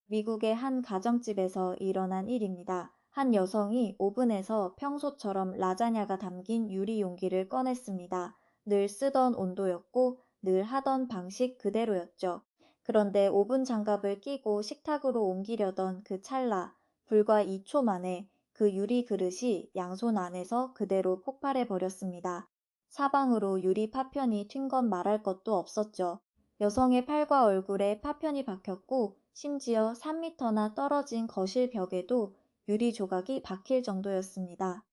미국의 한 가정집에서 일어난 일입니다. 한 여성이 오븐에서 평소처럼 라자냐가 담긴 유리 용기를 꺼냈습니다. 늘 쓰던 온도였고 늘 하던 방식 그대로였죠. 그런데 오븐 장갑을 끼고 식탁으로 옮기려던 그 찰나, 불과 2초 만에 그 유리 그릇이 양손 안에서 그대로 폭발해 버렸습니다. 사방으로 유리 파편이 튄 건 말할 것도 없었죠. 여성의 팔과 얼굴에 파편이 박혔고 심지어 3미터나 떨어진 거실 벽에도 유리 조각이 박힐 정도였습니다.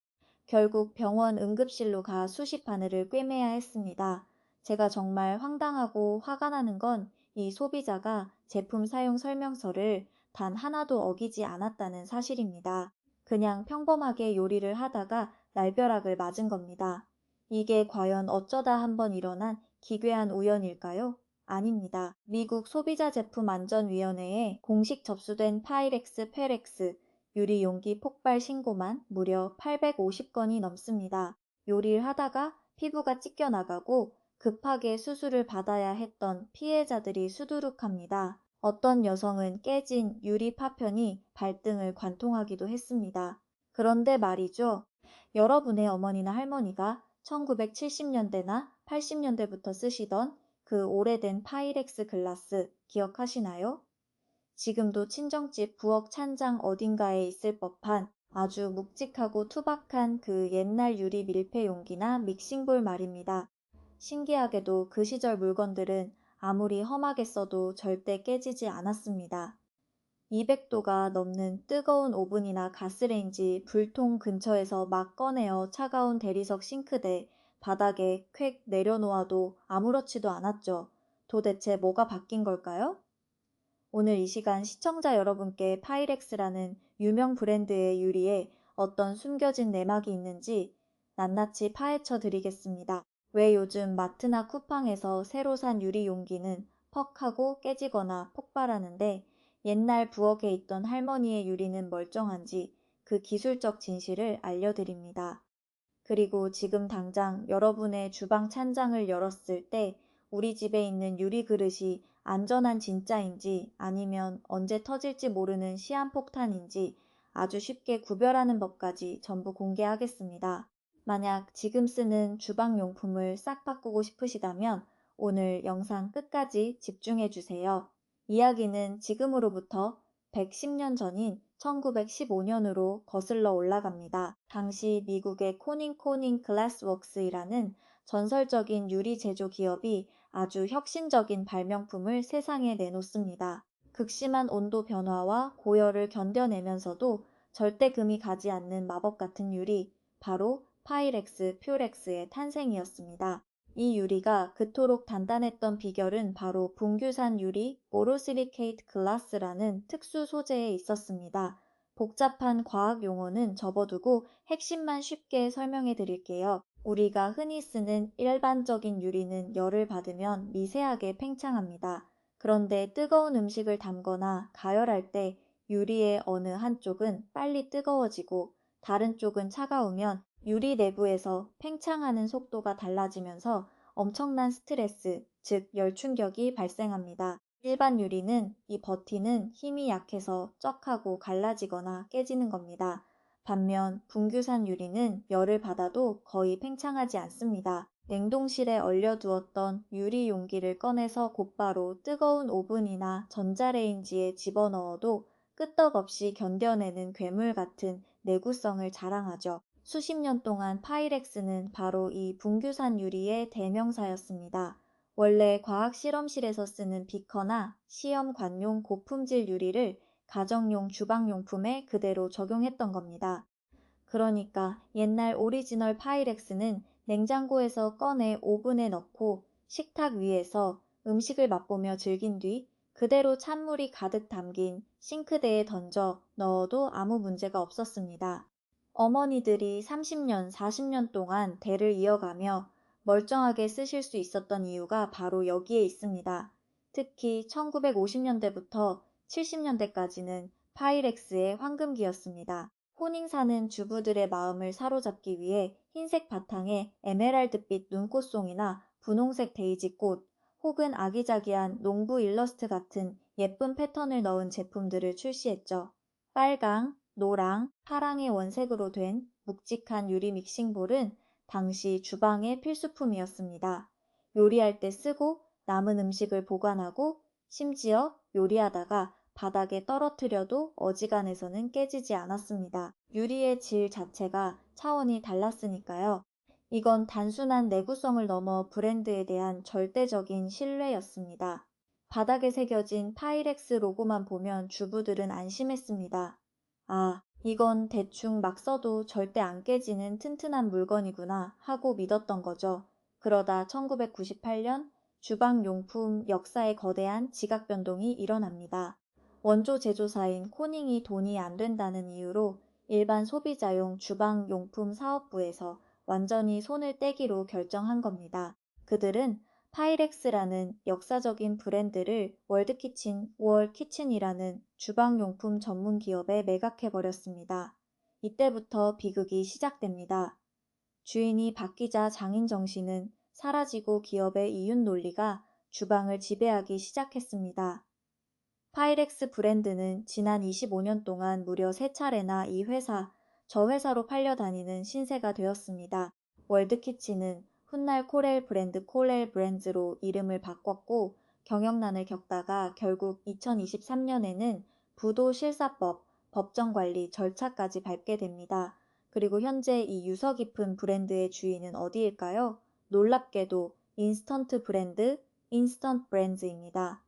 결국 병원 응급실로 가 수십 바늘을 꿰매야 했습니다. 제가 정말 황당하고 화가 나는 건 이 소비자가 제품 사용 설명서를 단 하나도 어기지 않았다는 사실입니다. 그냥 평범하게 요리를 하다가 날벼락을 맞은 겁니다. 이게 과연 어쩌다 한번 일어난 기괴한 우연일까요? 아닙니다. 미국 소비자제품안전위원회에 공식 접수된 파이렉스 페렉스 유리 용기 폭발 신고만 무려 850건이 넘습니다. 요리를 하다가 피부가 찢겨나가고 급하게 수술을 받아야 했던 피해자들이 수두룩합니다. 어떤 여성은 깨진 유리 파편이 발등을 관통하기도 했습니다. 그런데 말이죠. 여러분의 어머니나 할머니가 1970년대나 80년대부터 쓰시던 그 오래된 파이렉스 글라스 기억하시나요? 지금도 친정집 부엌 찬장 어딘가에 있을 법한 아주 묵직하고 투박한 그 옛날 유리 밀폐 용기나 믹싱볼 말입니다. 신기하게도 그 시절 물건들은 아무리 험하게 써도 절대 깨지지 않았습니다. 200도가 넘는 뜨거운 오븐이나 가스레인지 불통 근처에서 막 꺼내어 차가운 대리석 싱크대 바닥에 퀵 내려놓아도 아무렇지도 않았죠. 도대체 뭐가 바뀐 걸까요? 오늘 이 시간 시청자 여러분께 파이렉스라는 유명 브랜드의 유리에 어떤 숨겨진 내막이 있는지 낱낱이 파헤쳐 드리겠습니다. 왜 요즘 마트나 쿠팡에서 새로 산 유리 용기는 퍽하고 깨지거나 폭발하는데 옛날 부엌에 있던 할머니의 유리는 멀쩡한지 그 기술적 진실을 알려드립니다. 그리고 지금 당장 여러분의 주방 찬장을 열었을 때 우리 집에 있는 유리 그릇이 안전한 진짜인지 아니면 언제 터질지 모르는 시한폭탄인지 아주 쉽게 구별하는 법까지 전부 공개하겠습니다. 만약 지금 쓰는 주방용품을 싹 바꾸고 싶으시다면 오늘 영상 끝까지 집중해 주세요. 이야기는 지금으로부터 110년 전인 1915년으로 거슬러 올라갑니다. 당시 미국의 코닝 글라스웍스이라는 전설적인 유리 제조 기업이 아주 혁신적인 발명품을 세상에 내놓습니다. 극심한 온도 변화와 고열을 견뎌내면서도 절대 금이 가지 않는 마법 같은 유리, 바로 파이렉스 퓨렉스의 탄생이었습니다. 이 유리가 그토록 단단했던 비결은 바로 분규산 유리 보로시리케이트 글라스라는 특수 소재에 있었습니다. 복잡한 과학 용어는 접어두고 핵심만 쉽게 설명해 드릴게요. 우리가 흔히 쓰는 일반적인 유리는 열을 받으면 미세하게 팽창합니다. 그런데 뜨거운 음식을 담거나 가열할 때 유리의 어느 한쪽은 빨리 뜨거워지고 다른 쪽은 차가우면 유리 내부에서 팽창하는 속도가 달라지면서 엄청난 스트레스, 즉 열충격이 발생합니다. 일반 유리는 이 버티는 힘이 약해서 쩍하고 갈라지거나 깨지는 겁니다. 반면 분규산 유리는 열을 받아도 거의 팽창하지 않습니다. 냉동실에 얼려두었던 유리 용기를 꺼내서 곧바로 뜨거운 오븐이나 전자레인지에 집어넣어도 끄떡없이 견뎌내는 괴물 같은 내구성을 자랑하죠. 수십 년 동안 파이렉스는 바로 이 분규산 유리의 대명사였습니다. 원래 과학 실험실에서 쓰는 비커나 시험 관용 고품질 유리를 가정용 주방용품에 그대로 적용했던 겁니다. 그러니까 옛날 오리지널 파이렉스는 냉장고에서 꺼내 오븐에 넣고 식탁 위에서 음식을 맛보며 즐긴 뒤 그대로 찬물이 가득 담긴 싱크대에 던져 넣어도 아무 문제가 없었습니다. 어머니들이 30년, 40년 동안 대를 이어가며 멀쩡하게 쓰실 수 있었던 이유가 바로 여기에 있습니다. 특히 1950년대부터 70년대까지는 파이렉스의 황금기였습니다. 호ning 사는 주부들의 마음을 사로잡기 위해 흰색 바탕에 에메랄드빛 눈꽃송이나 분홍색 데이지꽃 혹은 아기자기한 농부 일러스트 같은 예쁜 패턴을 넣은 제품들을 출시했죠. 빨강, 노랑, 파랑의 원색으로 된 묵직한 유리 믹싱볼은 당시 주방의 필수품이었습니다. 요리할 때 쓰고 남은 음식을 보관하고 심지어 요리하다가 바닥에 떨어뜨려도 어지간해서는 깨지지 않았습니다. 유리의 질 자체가 차원이 달랐으니까요. 이건 단순한 내구성을 넘어 브랜드에 대한 절대적인 신뢰였습니다. 바닥에 새겨진 파이렉스 로고만 보면 주부들은 안심했습니다. 아, 이건 대충 막 써도 절대 안 깨지는 튼튼한 물건이구나 하고 믿었던 거죠. 그러다 1998년 주방용품 역사에 거대한 지각 변동이 일어납니다. 원조 제조사인 코닝이 돈이 안 된다는 이유로 일반 소비자용 주방용품 사업부에서 완전히 손을 떼기로 결정한 겁니다. 그들은 파이렉스라는 역사적인 브랜드를 월드키친, 월키친이라는 주방용품 전문 기업에 매각해버렸습니다. 이때부터 비극이 시작됩니다. 주인이 바뀌자 장인 정신은 사라지고 기업의 이윤 논리가 주방을 지배하기 시작했습니다. 파이렉스 브랜드는 지난 25년 동안 무려 3차례나 저 회사로 팔려다니는 신세가 되었습니다. 월드키친은 훗날 코렐 브랜드 콜렐 브랜즈로 이름을 바꿨고 경영난을 겪다가 결국 2023년에는 부도 실사법, 법정관리 절차까지 밟게 됩니다. 그리고 현재 이 유서 깊은 브랜드의 주인은 어디일까요? 놀랍게도 인스턴트 브랜드, 인스턴트 브랜즈입니다.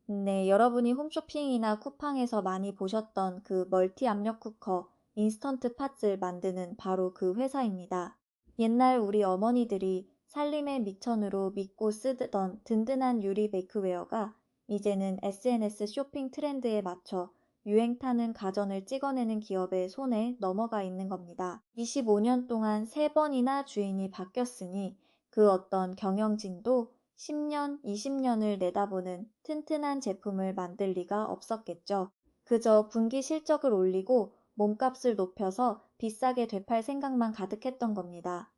네, 여러분이 홈쇼핑이나 쿠팡에서 많이 보셨던 그 멀티 압력 쿠커, 인스턴트 팟을 만드는 바로 그 회사입니다. 옛날 우리 어머니들이 살림의 미천으로 믿고 쓰던 든든한 유리 베이크웨어가 이제는 SNS 쇼핑 트렌드에 맞춰 유행 타는 가전을 찍어내는 기업의 손에 넘어가 있는 겁니다. 25년 동안 3번이나 주인이 바뀌었으니 그 어떤 경영진도 10년, 20년을 내다보는 튼튼한 제품을 만들 리가 없었겠죠. 그저 분기 실적을 올리고 몸값을 높여서 비싸게 되팔 생각만 가득했던 겁니다.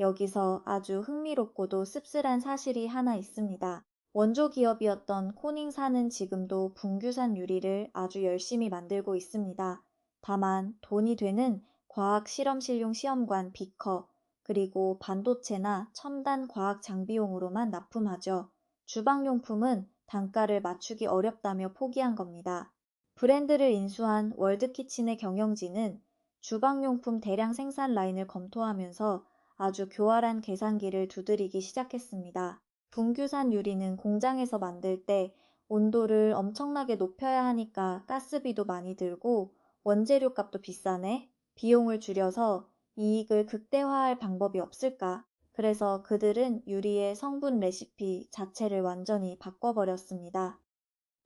여기서 아주 흥미롭고도 씁쓸한 사실이 하나 있습니다. 원조 기업이었던 코닝사는 지금도 분규산 유리를 아주 열심히 만들고 있습니다. 다만 돈이 되는 과학 실험실용 시험관 비커, 그리고 반도체나 첨단 과학 장비용으로만 납품하죠. 주방용품은 단가를 맞추기 어렵다며 포기한 겁니다. 브랜드를 인수한 월드키친의 경영진은 주방용품 대량 생산 라인을 검토하면서 아주 교활한 계산기를 두드리기 시작했습니다. 분규산 유리는 공장에서 만들 때 온도를 엄청나게 높여야 하니까 가스비도 많이 들고 원재료 값도 비싸네. 비용을 줄여서 이익을 극대화할 방법이 없을까? 그래서 그들은 유리의 성분 레시피 자체를 완전히 바꿔버렸습니다.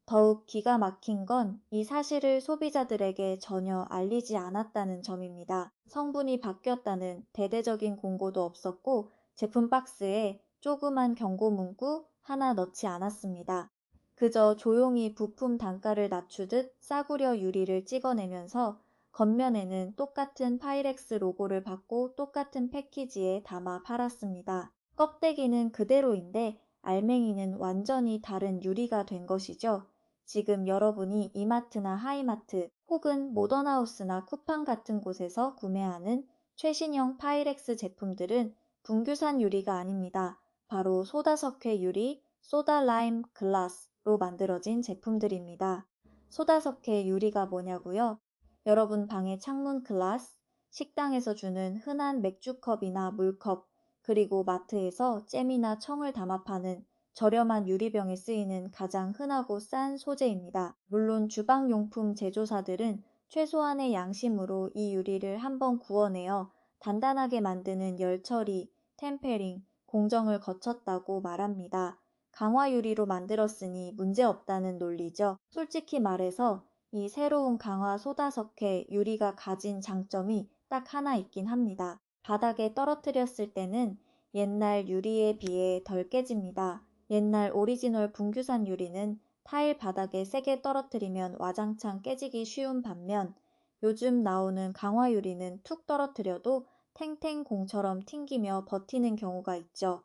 더욱 기가 막힌 건 이 사실을 소비자들에게 전혀 알리지 않았다는 점입니다. 성분이 바뀌었다는 대대적인 공고도 없었고 제품 박스에 조그만 경고 문구 하나 넣지 않았습니다. 그저 조용히 부품 단가를 낮추듯 싸구려 유리를 찍어내면서 겉면에는 똑같은 파이렉스 로고를 받고 똑같은 패키지에 담아 팔았습니다. 껍데기는 그대로인데 알맹이는 완전히 다른 유리가 된 것이죠. 지금 여러분이 이마트나 하이마트 혹은 모던하우스나 쿠팡 같은 곳에서 구매하는 최신형 파이렉스 제품들은 분규산 유리가 아닙니다. 바로 소다석회 유리, 소다라임 글라스로 만들어진 제품들입니다. 소다석회 유리가 뭐냐고요? 여러분 방의 창문 글라스, 식당에서 주는 흔한 맥주컵이나 물컵, 그리고 마트에서 잼이나 청을 담아 파는 저렴한 유리병에 쓰이는 가장 흔하고 싼 소재입니다. 물론 주방용품 제조사들은 최소한의 양심으로 이 유리를 한번 구워내어 단단하게 만드는 열 처리, 템페링, 공정을 거쳤다고 말합니다. 강화 유리로 만들었으니 문제없다는 논리죠. 솔직히 말해서 이 새로운 강화 소다석회 유리가 가진 장점이 딱 하나 있긴 합니다. 바닥에 떨어뜨렸을 때는 옛날 유리에 비해 덜 깨집니다. 옛날 오리지널 분규산 유리는 타일 바닥에 세게 떨어뜨리면 와장창 깨지기 쉬운 반면 요즘 나오는 강화 유리는 툭 떨어뜨려도 탱탱 공처럼 튕기며 버티는 경우가 있죠.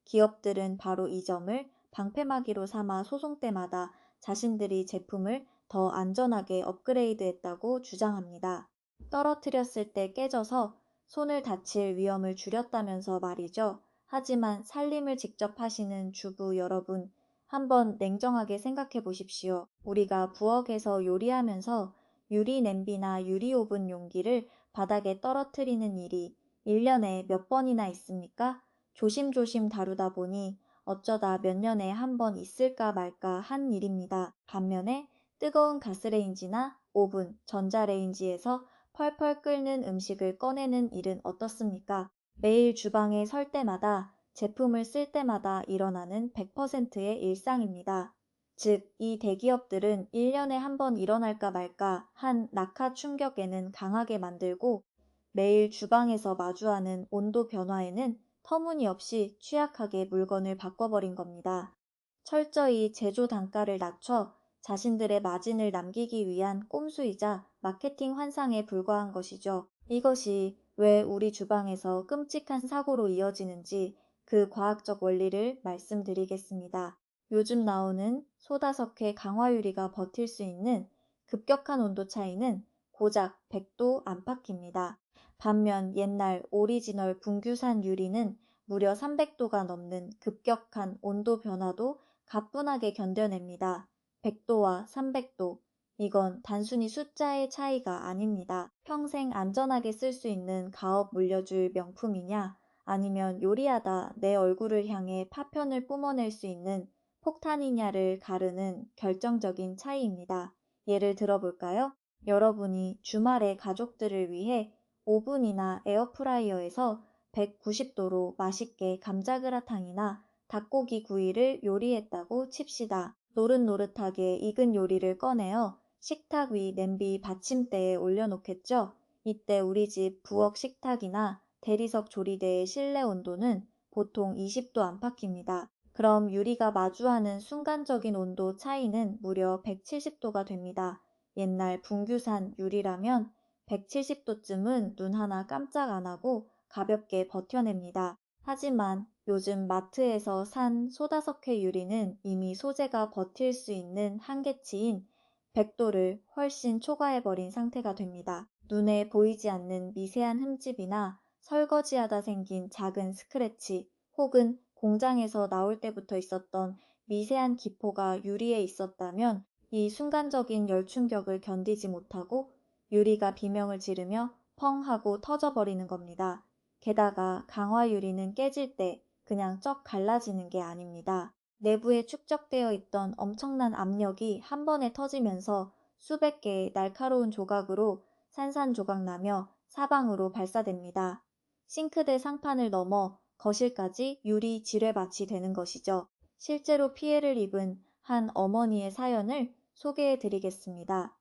기업들은 바로 이 점을 방패막이로 삼아 소송 때마다 자신들이 제품을 더 안전하게 업그레이드했다고 주장합니다. 떨어뜨렸을 때 깨져서 손을 다칠 위험을 줄였다면서 말이죠. 하지만 살림을 직접 하시는 주부 여러분, 한번 냉정하게 생각해 보십시오. 우리가 부엌에서 요리하면서 유리 냄비나 유리 오븐 용기를 바닥에 떨어뜨리는 일이 1년에 몇 번이나 있습니까? 조심조심 다루다 보니 어쩌다 몇 년에 한 번 있을까 말까 한 일입니다. 반면에 뜨거운 가스레인지나 오븐, 전자레인지에서 펄펄 끓는 음식을 꺼내는 일은 어떻습니까? 매일 주방에 설 때마다 제품을 쓸 때마다 일어나는 100%의 일상입니다. 즉, 이 대기업들은 1년에 한 번 일어날까 말까 한 낙하 충격에는 강하게 만들고 매일 주방에서 마주하는 온도 변화에는 터무니없이 취약하게 물건을 바꿔버린 겁니다. 철저히 제조 단가를 낮춰 자신들의 마진을 남기기 위한 꼼수이자 마케팅 환상에 불과한 것이죠. 이것이 왜 우리 주방에서 끔찍한 사고로 이어지는지 그 과학적 원리를 말씀드리겠습니다. 요즘 나오는 소다석회 강화유리가 버틸 수 있는 급격한 온도 차이는 고작 100도 안팎입니다. 반면 옛날 오리지널 분규산 유리는 무려 300도가 넘는 급격한 온도 변화도 가뿐하게 견뎌냅니다. 100도와 300도. 이건 단순히 숫자의 차이가 아닙니다. 평생 안전하게 쓸 수 있는 가업 물려줄 명품이냐, 아니면 요리하다 내 얼굴을 향해 파편을 뿜어낼 수 있는 폭탄이냐를 가르는 결정적인 차이입니다. 예를 들어볼까요? 여러분이 주말에 가족들을 위해 오븐이나 에어프라이어에서 190도로 맛있게 감자그라탕이나 닭고기 구이를 요리했다고 칩시다. 노릇노릇하게 익은 요리를 꺼내어 식탁 위 냄비 받침대에 올려놓겠죠. 이때 우리 집 부엌 식탁이나 대리석 조리대의 실내 온도는 보통 20도 안팎입니다. 그럼 유리가 마주하는 순간적인 온도 차이는 무려 170도가 됩니다. 옛날 분규산 유리라면 170도쯤은 눈 하나 깜짝 안 하고 가볍게 버텨냅니다. 하지만 요즘 마트에서 산 소다석회 유리는 이미 소재가 버틸 수 있는 한계치인 100도를 훨씬 초과해버린 상태가 됩니다. 눈에 보이지 않는 미세한 흠집이나 설거지하다 생긴 작은 스크래치 혹은 공장에서 나올 때부터 있었던 미세한 기포가 유리에 있었다면 이 순간적인 열 충격을 견디지 못하고 유리가 비명을 지르며 펑 하고 터져버리는 겁니다. 게다가 강화 유리는 깨질 때 그냥 쩍 갈라지는 게 아닙니다. 내부에 축적되어 있던 엄청난 압력이 한 번에 터지면서 수백 개의 날카로운 조각으로 산산조각 나며 사방으로 발사됩니다. 싱크대 상판을 넘어 거실까지 유리 지뢰밭이 되는 것이죠. 실제로 피해를 입은 한 어머니의 사연을 소개해 드리겠습니다.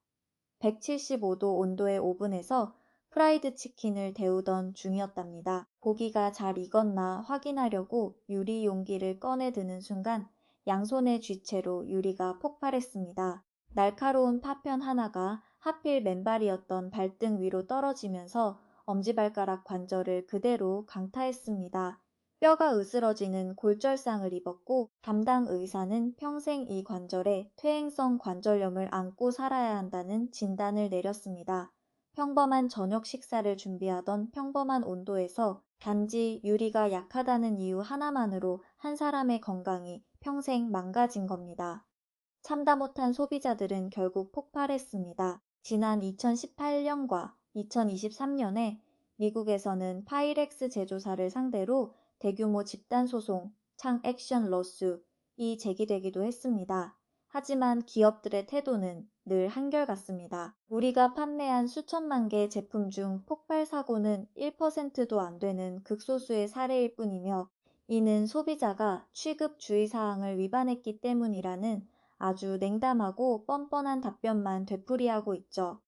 175도 온도의 오븐에서 프라이드 치킨을 데우던 중이었답니다. 고기가 잘 익었나 확인하려고 유리 용기를 꺼내 드는 순간 양손의 쥐채로 유리가 폭발했습니다. 날카로운 파편 하나가 하필 맨발이었던 발등 위로 떨어지면서 엄지발가락 관절을 그대로 강타했습니다. 뼈가 으스러지는 골절상을 입었고 담당 의사는 평생 이 관절에 퇴행성 관절염을 안고 살아야 한다는 진단을 내렸습니다. 평범한 저녁 식사를 준비하던 평범한 온도에서 단지 유리가 약하다는 이유 하나만으로 한 사람의 건강이 평생 망가진 겁니다. 참다 못한 소비자들은 결국 폭발했습니다. 지난 2018년과 2023년에 미국에서는 파이렉스 제조사를 상대로 대규모 집단소송, 창 액션 러스이 제기되기도 했습니다. 하지만 기업들의 태도는 늘 한결같습니다. 우리가 판매한 수천만 개 제품 중 폭발 사고는 1%도 안 되는 극소수의 사례일 뿐이며 이는 소비자가 취급 주의사항을 위반했기 때문이라는 아주 냉담하고 뻔뻔한 답변만 되풀이하고 있죠.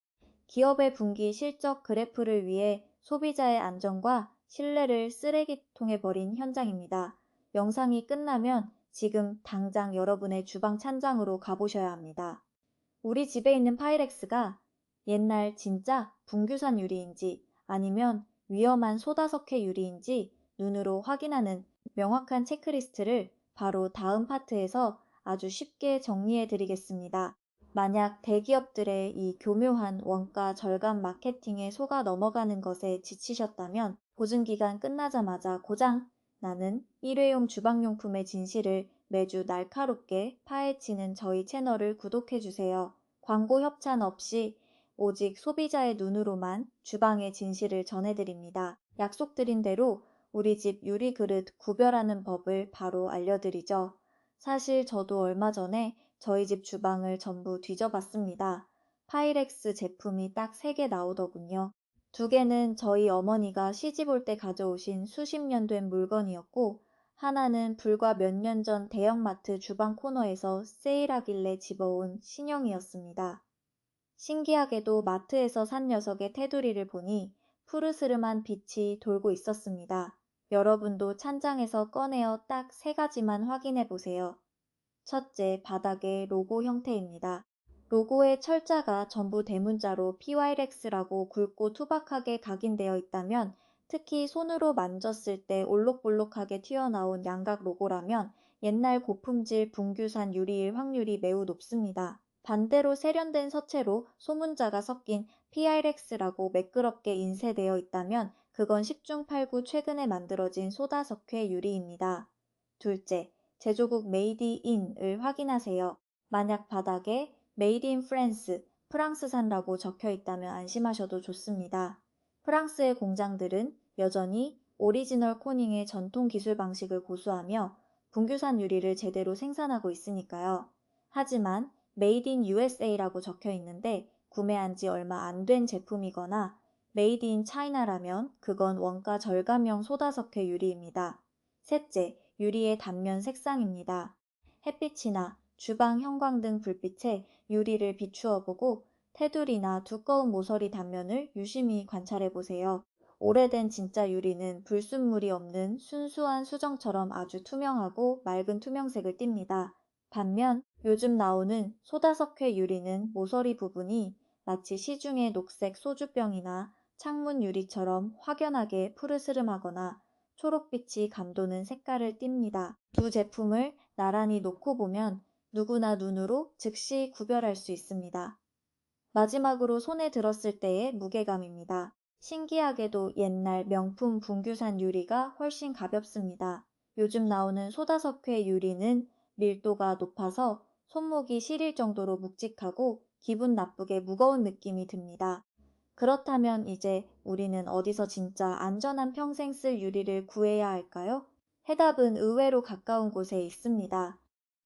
기업의 분기 실적 그래프를 위해 소비자의 안전과 신뢰를 쓰레기통에 버린 현장입니다. 영상이 끝나면 지금 당장 여러분의 주방 찬장으로 가보셔야 합니다. 우리 집에 있는 파이렉스가 옛날 진짜 분규산 유리인지 아니면 위험한 소다석회 유리인지 눈으로 확인하는 명확한 체크리스트를 바로 다음 파트에서 아주 쉽게 정리해 드리겠습니다. 만약 대기업들의 이 교묘한 원가 절감 마케팅에 속아 넘어가는 것에 지치셨다면 보증기간 끝나자마자 고장 나는 일회용 주방용품의 진실을 매주 날카롭게 파헤치는 저희 채널을 구독해 주세요. 광고 협찬 없이 오직 소비자의 눈으로만 주방의 진실을 전해드립니다. 약속드린 대로 우리 집 유리 그릇 구별하는 법을 바로 알려드리죠. 사실 저도 얼마 전에 저희 집 주방을 전부 뒤져봤습니다. 파이렉스 제품이 딱 3개 나오더군요. 2개는 저희 어머니가 시집 올 때 가져오신 수십 년 된 물건이었고, 하나는 불과 몇 년 전 대형마트 주방 코너에서 세일하길래 집어온 신형이었습니다. 신기하게도 마트에서 산 녀석의 테두리를 보니 푸르스름한 빛이 돌고 있었습니다. 여러분도 찬장에서 꺼내어 딱 3가지만 확인해 보세요. 첫째, 바닥의 로고 형태입니다. 로고의 철자가 전부 대문자로 PYREX라고 굵고 투박하게 각인되어 있다면, 특히 손으로 만졌을 때 올록볼록하게 튀어나온 양각 로고라면 옛날 고품질 분규산 유리일 확률이 매우 높습니다. 반대로 세련된 서체로 소문자가 섞인 PRX라고 매끄럽게 인쇄되어 있다면 그건 10중 8구 최근에 만들어진 소다석회 유리입니다. 둘째, 제조국 메이드 인을 확인하세요. 만약 바닥에 메이드 인 프랑스, 프랑스산이라고 적혀 있다면 안심하셔도 좋습니다. 프랑스의 공장들은 여전히 오리지널 코닝의 전통 기술 방식을 고수하며 분규산 유리를 제대로 생산하고 있으니까요. 하지만 메이드 인 USA라고 적혀 있는데 구매한 지 얼마 안 된 제품이거나 메이드 인 차이나라면 그건 원가 절감형 소다석회 유리입니다. 셋째, 유리의 단면 색상입니다. 햇빛이나 주방 형광등 불빛에 유리를 비추어 보고 테두리나 두꺼운 모서리 단면을 유심히 관찰해 보세요. 오래된 진짜 유리는 불순물이 없는 순수한 수정처럼 아주 투명하고 맑은 투명색을 띱니다. 반면 요즘 나오는 소다석회 유리는 모서리 부분이 마치 시중의 녹색 소주병이나 창문 유리처럼 확연하게 푸르스름하거나 초록빛이 감도는 색깔을 띱니다. 두 제품을 나란히 놓고 보면 누구나 눈으로 즉시 구별할 수 있습니다. 마지막으로 손에 들었을 때의 무게감입니다. 신기하게도 옛날 명품 분규산 유리가 훨씬 가볍습니다. 요즘 나오는 소다석회 유리는 밀도가 높아서 손목이 시릴 정도로 묵직하고 기분 나쁘게 무거운 느낌이 듭니다. 그렇다면 이제 우리는 어디서 진짜 안전한 평생 쓸 유리를 구해야 할까요? 해답은 의외로 가까운 곳에 있습니다.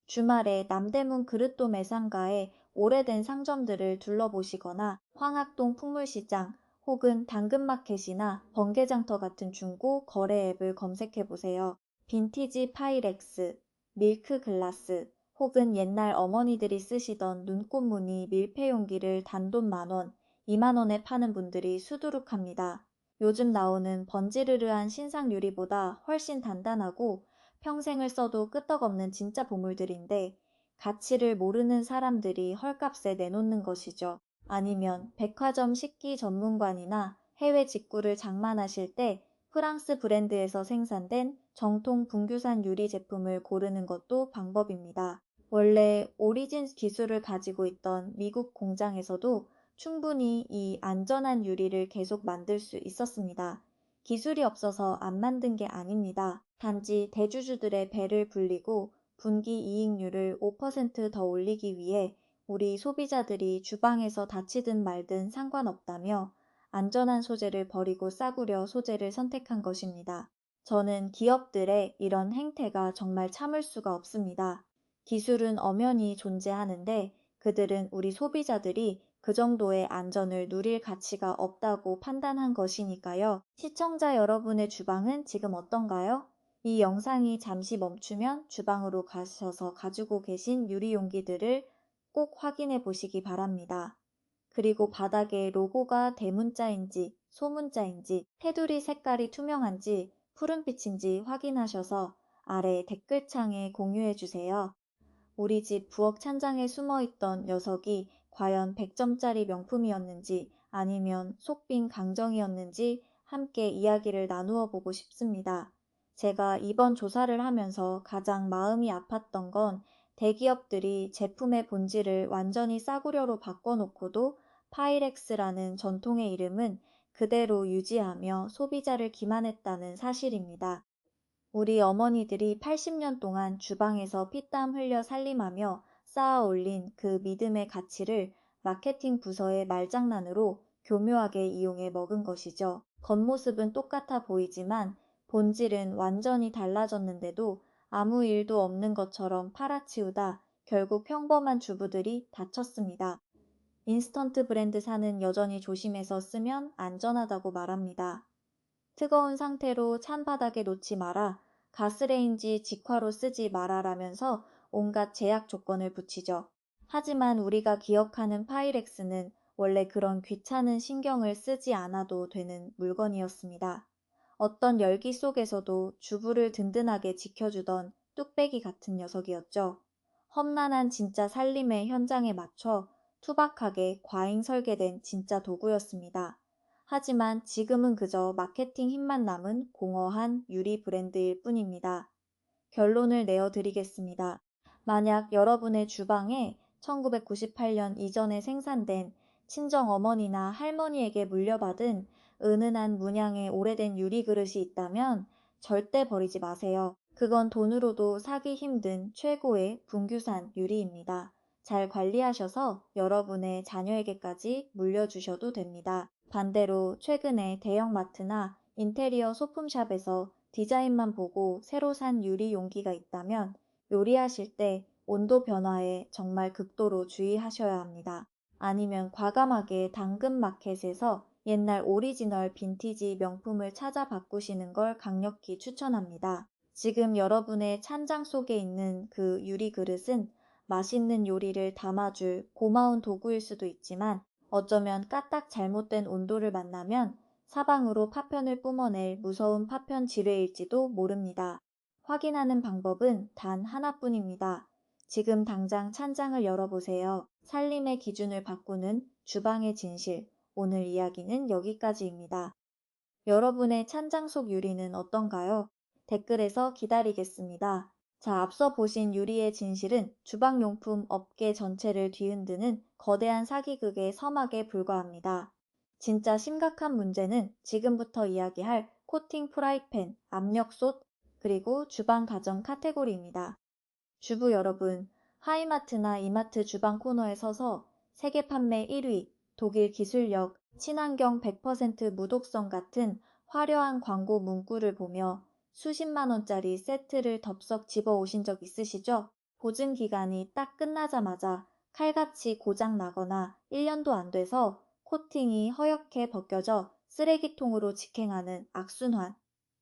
주말에 남대문 그릇도 매상가의 오래된 상점들을 둘러보시거나 황학동 풍물시장 혹은 당근마켓이나 번개장터 같은 중고 거래 앱을 검색해 보세요. 빈티지 파이렉스, 밀크글라스 혹은 옛날 어머니들이 쓰시던 눈꽃무늬 밀폐용기를 단돈 10,000원, 20,000원에 파는 분들이 수두룩합니다. 요즘 나오는 번지르르한 신상 유리보다 훨씬 단단하고 평생을 써도 끄떡없는 진짜 보물들인데 가치를 모르는 사람들이 헐값에 내놓는 것이죠. 아니면 백화점 식기 전문관이나 해외 직구를 장만하실 때 프랑스 브랜드에서 생산된 정통 분규산 유리 제품을 고르는 것도 방법입니다. 원래 오리진 기술을 가지고 있던 미국 공장에서도 충분히 이 안전한 유리를 계속 만들 수 있었습니다. 기술이 없어서 안 만든 게 아닙니다. 단지 대주주들의 배를 불리고 분기 이익률을 5%더 올리기 위해 우리 소비자들이 주방에서 다치든 말든 상관없다며 안전한 소재를 버리고 싸구려 소재를 선택한 것입니다. 저는 기업들의 이런 행태가 정말 참을 수가 없습니다. 기술은 엄연히 존재하는데 그들은 우리 소비자들이 그 정도의 안전을 누릴 가치가 없다고 판단한 것이니까요. 시청자 여러분의 주방은 지금 어떤가요? 이 영상이 잠시 멈추면 주방으로 가셔서 가지고 계신 유리 용기들을 꼭 확인해 보시기 바랍니다. 그리고 바닥에 로고가 대문자인지 소문자인지 테두리 색깔이 투명한지 푸른빛인지 확인하셔서 아래 댓글창에 공유해 주세요. 우리 집 부엌 찬장에 숨어있던 녀석이 과연 100점짜리 명품이었는지 아니면 속빈 강정이었는지 함께 이야기를 나누어 보고 싶습니다. 제가 이번 조사를 하면서 가장 마음이 아팠던 건 대기업들이 제품의 본질을 완전히 싸구려로 바꿔놓고도 파이렉스라는 전통의 이름은 그대로 유지하며 소비자를 기만했다는 사실입니다. 우리 어머니들이 80년 동안 주방에서 피땀 흘려 살림하며 쌓아 올린 그 믿음의 가치를 마케팅 부서의 말장난으로 교묘하게 이용해 먹은 것이죠. 겉모습은 똑같아 보이지만 본질은 완전히 달라졌는데도 아무 일도 없는 것처럼 팔아치우다 결국 평범한 주부들이 다쳤습니다. 인스턴트 브랜드 사는 여전히 조심해서 쓰면 안전하다고 말합니다. 뜨거운 상태로 찬 바닥에 놓지 마라, 가스레인지 직화로 쓰지 마라라면서 온갖 제약 조건을 붙이죠. 하지만 우리가 기억하는 파이렉스는 원래 그런 귀찮은 신경을 쓰지 않아도 되는 물건이었습니다. 어떤 열기 속에서도 주부를 든든하게 지켜주던 뚝배기 같은 녀석이었죠. 험난한 진짜 살림의 현장에 맞춰 투박하게 과잉 설계된 진짜 도구였습니다. 하지만 지금은 그저 마케팅 힘만 남은 공허한 유리 브랜드일 뿐입니다. 결론을 내어드리겠습니다. 만약 여러분의 주방에 1998년 이전에 생산된 친정어머니나 할머니에게 물려받은 은은한 문양의 오래된 유리 그릇이 있다면 절대 버리지 마세요. 그건 돈으로도 사기 힘든 최고의 분규산 유리입니다. 잘 관리하셔서 여러분의 자녀에게까지 물려주셔도 됩니다. 반대로 최근에 대형마트나 인테리어 소품샵에서 디자인만 보고 새로 산 유리 용기가 있다면 요리하실 때 온도 변화에 정말 극도로 주의하셔야 합니다. 아니면 과감하게 당근마켓에서 옛날 오리지널 빈티지 명품을 찾아 바꾸시는 걸 강력히 추천합니다. 지금 여러분의 찬장 속에 있는 그 유리 그릇은 맛있는 요리를 담아줄 고마운 도구일 수도 있지만 어쩌면 까딱 잘못된 온도를 만나면 사방으로 파편을 뿜어낼 무서운 파편 지뢰일지도 모릅니다. 확인하는 방법은 단 하나뿐입니다. 지금 당장 찬장을 열어보세요. 살림의 기준을 바꾸는 주방의 진실. 오늘 이야기는 여기까지입니다. 여러분의 찬장 속 유리는 어떤가요? 댓글에서 기다리겠습니다. 자, 앞서 보신 유리의 진실은 주방용품 업계 전체를 뒤흔드는 거대한 사기극의 서막에 불과합니다. 진짜 심각한 문제는 지금부터 이야기할 코팅 프라이팬, 압력솥, 그리고 주방 가전 카테고리입니다. 주부 여러분, 하이마트나 이마트 주방 코너에 서서 세계 판매 1위, 독일 기술력, 친환경 100% 무독성 같은 화려한 광고 문구를 보며 수십만 원짜리 세트를 덥석 집어 오신 적 있으시죠? 보증 기간이 딱 끝나자마자 칼같이 고장 나거나 1년도 안 돼서 코팅이 허옇게 벗겨져 쓰레기통으로 직행하는 악순환.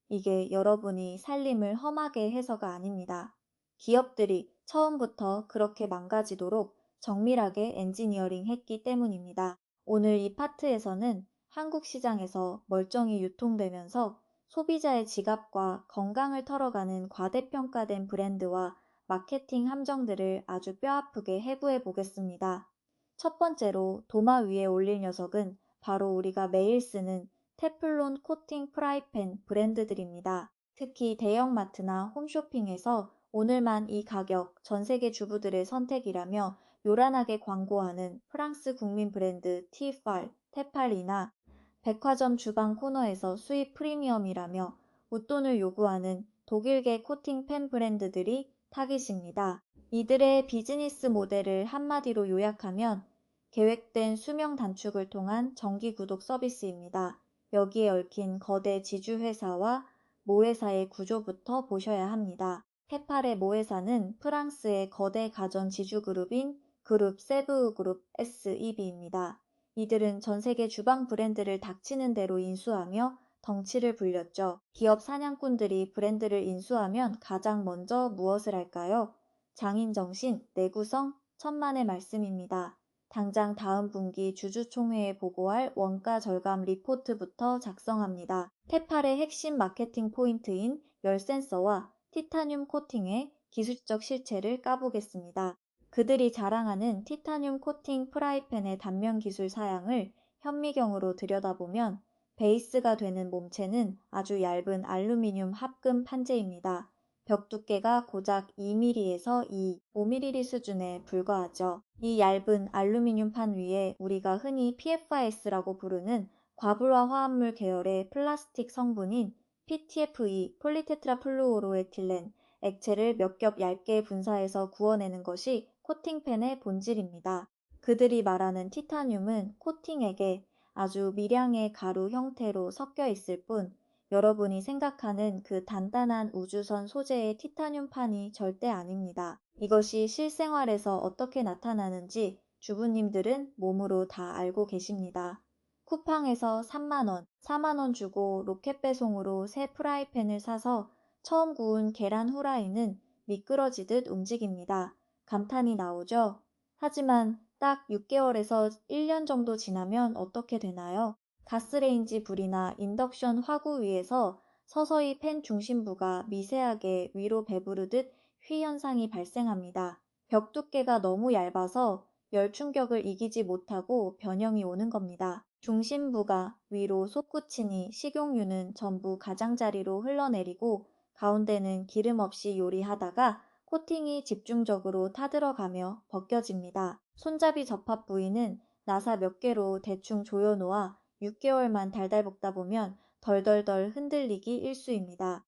이게 여러분이 살림을 험하게 해서가 아닙니다. 기업들이 처음부터 그렇게 망가지도록 정밀하게 엔지니어링 했기 때문입니다. 오늘 이 파트에서는 한국 시장에서 멀쩡히 유통되면서 소비자의 지갑과 건강을 털어가는 과대평가된 브랜드와 마케팅 함정들을 아주 뼈아프게 해부해 보겠습니다. 첫 번째로 도마 위에 올릴 녀석은 바로 우리가 매일 쓰는 테플론 코팅 프라이팬 브랜드들입니다. 특히 대형마트나 홈쇼핑에서 오늘만 이 가격, 전 세계 주부들의 선택이라며 요란하게 광고하는 프랑스 국민 브랜드 티팔, 테팔이나 백화점 주방 코너에서 수입 프리미엄이라며 웃돈을 요구하는 독일계 코팅 팬 브랜드들이 타깃입니다. 이들의 비즈니스 모델을 한마디로 요약하면 계획된 수명 단축을 통한 정기 구독 서비스입니다. 여기에 얽힌 거대 지주회사와 모회사의 구조부터 보셔야 합니다. 테팔의 모회사는 프랑스의 거대 가전 지주그룹인 그룹 세브우 그룹 SEB입니다. 이들은 전 세계 주방 브랜드를 닥치는 대로 인수하며 덩치를 불렸죠. 기업 사냥꾼들이 브랜드를 인수하면 가장 먼저 무엇을 할까요? 장인정신, 내구성, 천만의 말씀입니다. 당장 다음 분기 주주총회에 보고할 원가 절감 리포트부터 작성합니다. 테팔의 핵심 마케팅 포인트인 열 센서와 티타늄 코팅의 기술적 실체를 까보겠습니다. 그들이 자랑하는 티타늄 코팅 프라이팬의 단면 기술 사양을 현미경으로 들여다보면 베이스가 되는 몸체는 아주 얇은 알루미늄 합금 판재입니다. 벽 두께가 고작 2mm에서 5mm 수준에 불과하죠. 이 얇은 알루미늄 판 위에 우리가 흔히 PFAS라고 부르는 과불화 화합물 계열의 플라스틱 성분인 PTFE, 폴리테트라플루오로에틸렌, 액체를 몇 겹 얇게 분사해서 구워내는 것이 코팅팬의 본질입니다. 그들이 말하는 티타늄은 코팅액에 아주 미량의 가루 형태로 섞여 있을 뿐, 여러분이 생각하는 그 단단한 우주선 소재의 티타늄판이 절대 아닙니다. 이것이 실생활에서 어떻게 나타나는지 주부님들은 몸으로 다 알고 계십니다. 쿠팡에서 3만 원, 4만 원 주고 로켓 배송으로 새 프라이팬을 사서 처음 구운 계란 후라이는 미끄러지듯 움직입니다. 감탄이 나오죠? 하지만 딱 6개월에서 1년 정도 지나면 어떻게 되나요? 가스레인지 불이나 인덕션 화구 위에서 서서히 팬 중심부가 미세하게 위로 배부르듯 휘 현상이 발생합니다. 벽 두께가 너무 얇아서 열 충격을 이기지 못하고 변형이 오는 겁니다. 중심부가 위로 솟구치니 식용유는 전부 가장자리로 흘러내리고 가운데는 기름 없이 요리하다가 코팅이 집중적으로 타들어가며 벗겨집니다. 손잡이 접합 부위는 나사 몇 개로 대충 조여놓아 6개월만 달달 볶다 보면 덜덜덜 흔들리기 일쑤입니다.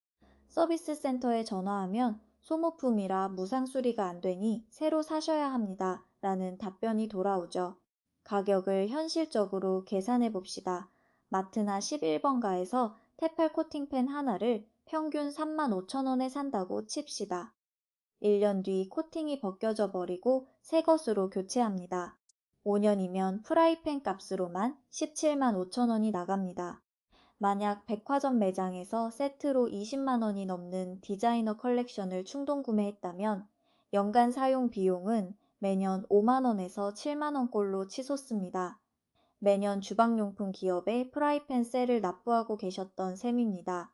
서비스 센터에 전화하면 소모품이라 무상 수리가 안 되니 새로 사셔야 합니다. 라는 답변이 돌아오죠. 가격을 현실적으로 계산해 봅시다. 마트나 11번가에서 테팔 코팅팬 하나를 평균 35,000원에 산다고 칩시다. 1년 뒤 코팅이 벗겨져 버리고 새 것으로 교체합니다. 5년이면 프라이팬 값으로만 17만 5천 원이 나갑니다. 만약 백화점 매장에서 세트로 20만 원이 넘는 디자이너 컬렉션을 충동 구매했다면 연간 사용 비용은 매년 5만 원에서 7만 원꼴로 치솟습니다. 매년 주방용품 기업에 프라이팬 셀을 납부하고 계셨던 셈입니다.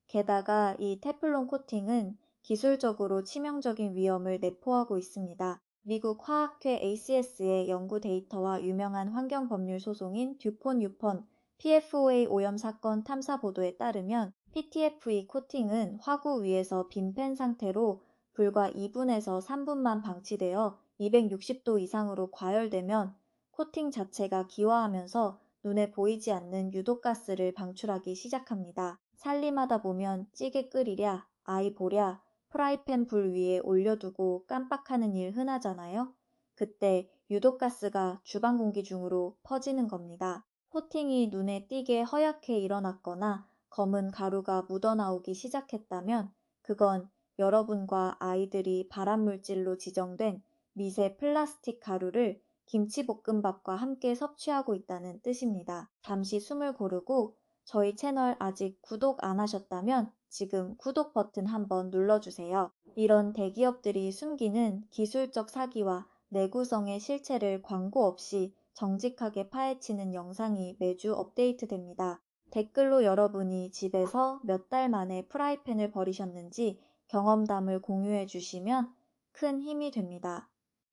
게다가 이 테플론 코팅은 기술적으로 치명적인 위험을 내포하고 있습니다. 미국 화학회 ACS의 연구 데이터와 유명한 환경법률 소송인 듀폰 유폰 PFOA 오염 사건 탐사 보도에 따르면 PTFE 코팅은 화구 위에서 빈팬 상태로 불과 2분에서 3분만 방치되어 260도 이상으로 과열되면 코팅 자체가 기화하면서 눈에 보이지 않는 유독가스를 방출하기 시작합니다. 살림하다 보면 찌개 끓이랴, 아이 보랴, 프라이팬 불 위에 올려두고 깜빡하는 일 흔하잖아요. 그때 유독가스가 주방 공기 중으로 퍼지는 겁니다. 코팅이 눈에 띄게 허옇게 일어났거나 검은 가루가 묻어나오기 시작했다면 그건 여러분과 아이들이 발암물질로 지정된 미세 플라스틱 가루를 김치볶음밥과 함께 섭취하고 있다는 뜻입니다. 잠시 숨을 고르고 저희 채널 아직 구독 안 하셨다면 지금 구독 버튼 한번 눌러주세요. 이런 대기업들이 숨기는 기술적 사기와 내구성의 실체를 광고 없이 정직하게 파헤치는 영상이 매주 업데이트됩니다. 댓글로 여러분이 집에서 몇 달 만에 프라이팬을 버리셨는지 경험담을 공유해 주시면 큰 힘이 됩니다.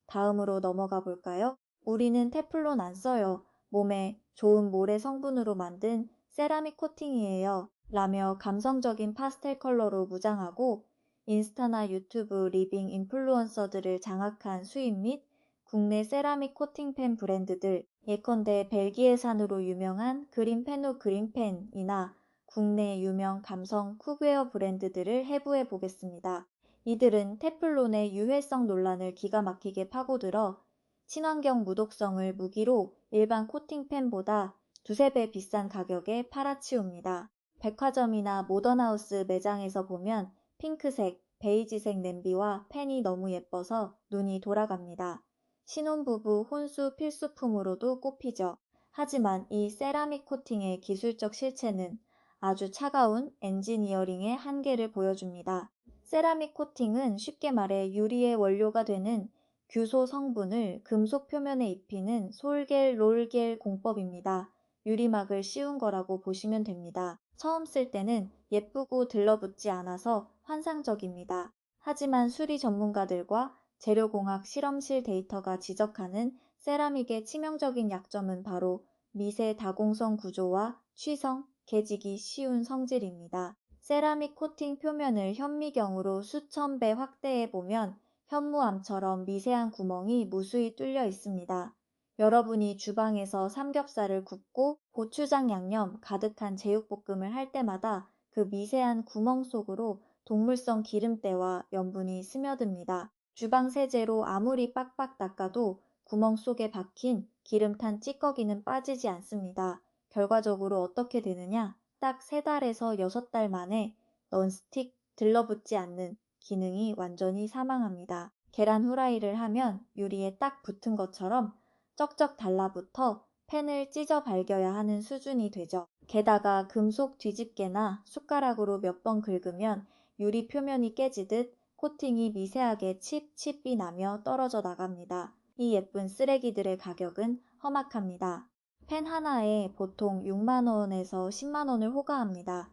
다음으로 넘어가 볼까요? 우리는 테플론 안 써요. 몸에 좋은 모래 성분으로 만든 세라믹 코팅이에요. 라며 감성적인 파스텔 컬러로 무장하고 인스타나 유튜브 리빙 인플루언서들을 장악한 수입 및 국내 세라믹 코팅팬 브랜드들, 예컨대 벨기에산으로 유명한 그린펜오 그린펜이나 국내 유명 감성 쿡웨어 브랜드들을 해부해 보겠습니다. 이들은 테플론의 유해성 논란을 기가 막히게 파고들어 친환경 무독성을 무기로 일반 코팅팬보다 두세 배 비싼 가격에 팔아치웁니다. 백화점이나 모던하우스 매장에서 보면 핑크색, 베이지색 냄비와 팬이 너무 예뻐서 눈이 돌아갑니다. 신혼부부 혼수 필수품으로도 꼽히죠. 하지만 이 세라믹 코팅의 기술적 실체는 아주 차가운 엔지니어링의 한계를 보여줍니다. 세라믹 코팅은 쉽게 말해 유리의 원료가 되는 규소 성분을 금속 표면에 입히는 솔겔 롤겔 공법입니다. 유리막을 씌운 거라고 보시면 됩니다. 처음 쓸 때는 예쁘고 들러붙지 않아서 환상적입니다. 하지만 수리 전문가들과 재료공학 실험실 데이터가 지적하는 세라믹의 치명적인 약점은 바로 미세 다공성 구조와 취성, 개지기 쉬운 성질입니다. 세라믹 코팅 표면을 현미경으로 수천 배 확대해 보면 현무암처럼 미세한 구멍이 무수히 뚫려 있습니다. 여러분이 주방에서 삼겹살을 굽고 고추장 양념 가득한 제육볶음을 할 때마다 그 미세한 구멍 속으로 동물성 기름때와 염분이 스며듭니다. 주방 세제로 아무리 빡빡 닦아도 구멍 속에 박힌 기름탄 찌꺼기는 빠지지 않습니다. 결과적으로 어떻게 되느냐? 딱 3달에서 6달 만에 넌스틱 들러붙지 않는 기능이 완전히 사망합니다. 계란 후라이를 하면 유리에 딱 붙은 것처럼 쩍쩍 달라붙어 팬을 찢어 발겨야 하는 수준이 되죠. 게다가 금속 뒤집개나 숟가락으로 몇 번 긁으면 유리 표면이 깨지듯 코팅이 미세하게 칩이 나며 떨어져 나갑니다. 이 예쁜 쓰레기들의 가격은 험악합니다. 펜 하나에 보통 6만 원에서 10만 원을 호가합니다.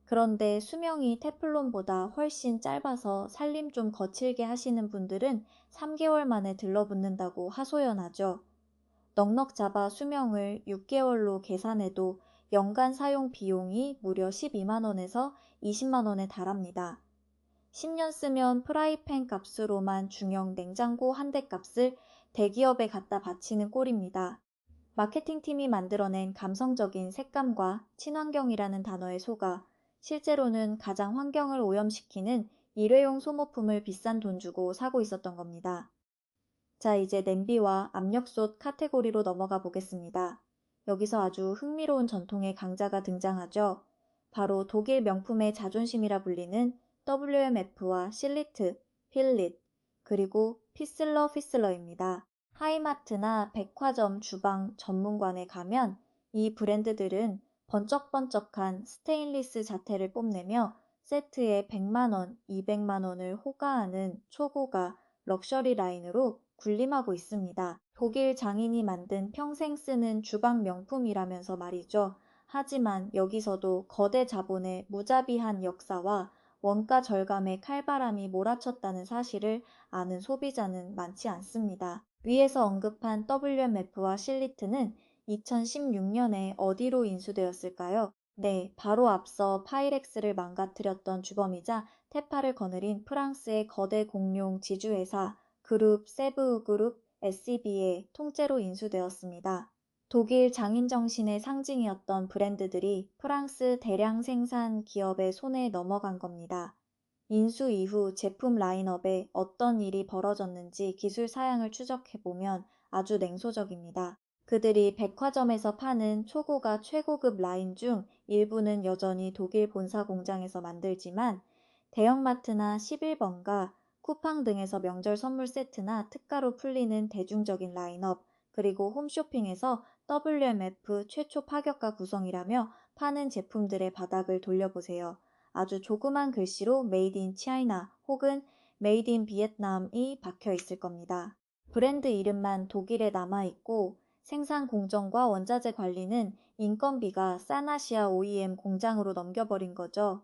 그런데 수명이 테플론보다 훨씬 짧아서 살림 좀 거칠게 하시는 분들은 3개월 만에 들러붙는다고 하소연하죠. 넉넉 잡아 수명을 6개월로 계산해도 연간 사용 비용이 무려 12만 원에서 20만 원에 달합니다. 10년 쓰면 프라이팬 값으로만 중형 냉장고 한 대 값을 대기업에 갖다 바치는 꼴입니다. 마케팅팀이 만들어낸 감성적인 색감과 친환경이라는 단어에 속아 실제로는 가장 환경을 오염시키는 일회용 소모품을 비싼 돈 주고 사고 있었던 겁니다. 자, 이제 냄비와 압력솥 카테고리로 넘어가 보겠습니다. 여기서 아주 흥미로운 전통의 강자가 등장하죠. 바로 독일 명품의 자존심이라 불리는 WMF와 실리트, 필릿, 그리고 피슬러입니다. 하이마트나 백화점 주방 전문관에 가면 이 브랜드들은 번쩍번쩍한 스테인리스 자태를 뽐내며 세트에 100만 원, 200만 원을 호가하는 초고가 럭셔리 라인으로 군림하고 있습니다. 독일 장인이 만든 평생 쓰는 주방 명품이라면서 말이죠. 하지만 여기서도 거대 자본의 무자비한 역사와 원가 절감의 칼바람이 몰아쳤다는 사실을 아는 소비자는 많지 않습니다. 위에서 언급한 WMF와 실리트는 2016년에 어디로 인수되었을까요? 네, 바로 앞서 파이렉스를 망가뜨렸던 주범이자 태파를 거느린 프랑스의 거대 공룡 지주회사 그룹 세브 그룹 SCB의 통째로 인수되었습니다. 독일 장인 정신의 상징이었던 브랜드들이 프랑스 대량 생산 기업의 손에 넘어간 겁니다. 인수 이후 제품 라인업에 어떤 일이 벌어졌는지 기술 사양을 추적해보면 아주 냉소적입니다. 그들이 백화점에서 파는 초고가 최고급 라인 중 일부는 여전히 독일 본사 공장에서 만들지만 대형마트나 11번가, 쿠팡 등에서 명절 선물 세트나 특가로 풀리는 대중적인 라인업, 그리고 홈쇼핑에서 WMF 최초 파격가 구성이라며 파는 제품들의 바닥을 돌려보세요. 아주 조그만 글씨로 메이드 인 차이나 혹은 메이드 인 비엔남이 박혀 있을 겁니다. 브랜드 이름만 독일에 남아있고 생산 공정과 원자재 관리는 인건비가 싼 아시아 OEM 공장으로 넘겨버린 거죠.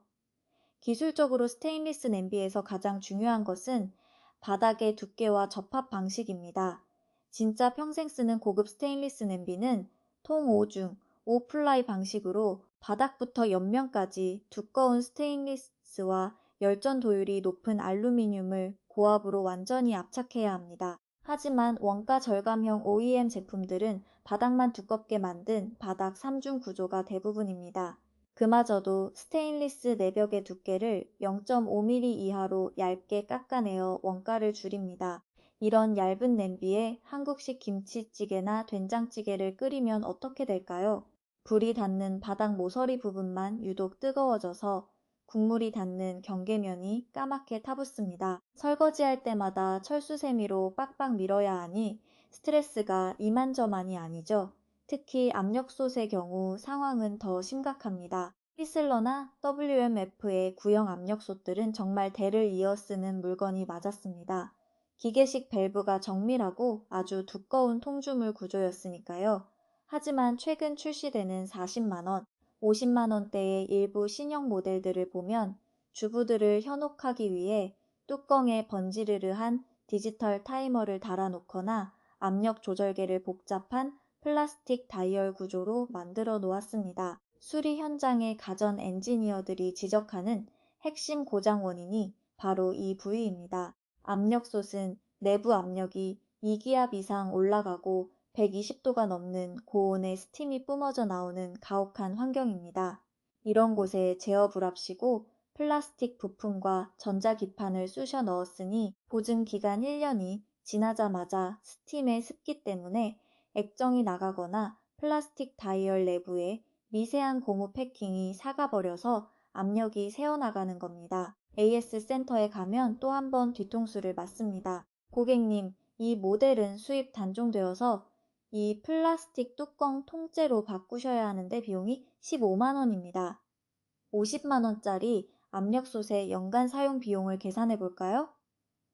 기술적으로 스테인리스 냄비에서 가장 중요한 것은 바닥의 두께와 접합 방식입니다. 진짜 평생 쓰는 고급 스테인리스 냄비는 통 5중 5플라이 방식으로 바닥부터 옆면까지 두꺼운 스테인리스와 열전 도율이 높은 알루미늄을 고압으로 완전히 압착해야 합니다. 하지만 원가 절감형 OEM 제품들은 바닥만 두껍게 만든 바닥 3중 구조가 대부분입니다. 그마저도 스테인리스 내벽의 두께를 0.5mm 이하로 얇게 깎아내어 원가를 줄입니다. 이런 얇은 냄비에 한국식 김치찌개나 된장찌개를 끓이면 어떻게 될까요? 불이 닿는 바닥 모서리 부분만 유독 뜨거워져서 국물이 닿는 경계면이 까맣게 타붙습니다. 설거지할 때마다 철수세미로 빡빡 밀어야 하니 스트레스가 이만저만이 아니죠. 특히 압력솥의 경우 상황은 더 심각합니다. 휘슬러나 WMF의 구형 압력솥들은 정말 대를 이어 쓰는 물건이 맞았습니다. 기계식 밸브가 정밀하고 아주 두꺼운 통주물 구조였으니까요. 하지만 최근 출시되는 40만원, 50만원대의 일부 신형 모델들을 보면 주부들을 현혹하기 위해 뚜껑에 번지르르한 디지털 타이머를 달아놓거나 압력 조절계를 복잡한 플라스틱 다이얼 구조로 만들어 놓았습니다. 수리 현장의 가전 엔지니어들이 지적하는 핵심 고장 원인이 바로 이 부위입니다. 압력솥은 내부 압력이 2기압 이상 올라가고 120도가 넘는 고온의 스팀이 뿜어져 나오는 가혹한 환경입니다. 이런 곳에 제어 불합시고 플라스틱 부품과 전자기판을 쑤셔 넣었으니 보증 기간 1년이 지나자마자 스팀의 습기 때문에 액정이 나가거나 플라스틱 다이얼 내부에 미세한 고무 패킹이 삭아버려서 압력이 새어나가는 겁니다. AS 센터에 가면 또 한 번 뒤통수를 맞습니다. 고객님, 이 모델은 수입 단종되어서 이 플라스틱 뚜껑 통째로 바꾸셔야 하는데 비용이 15만 원입니다. 50만 원짜리 압력솥의 연간 사용 비용을 계산해 볼까요?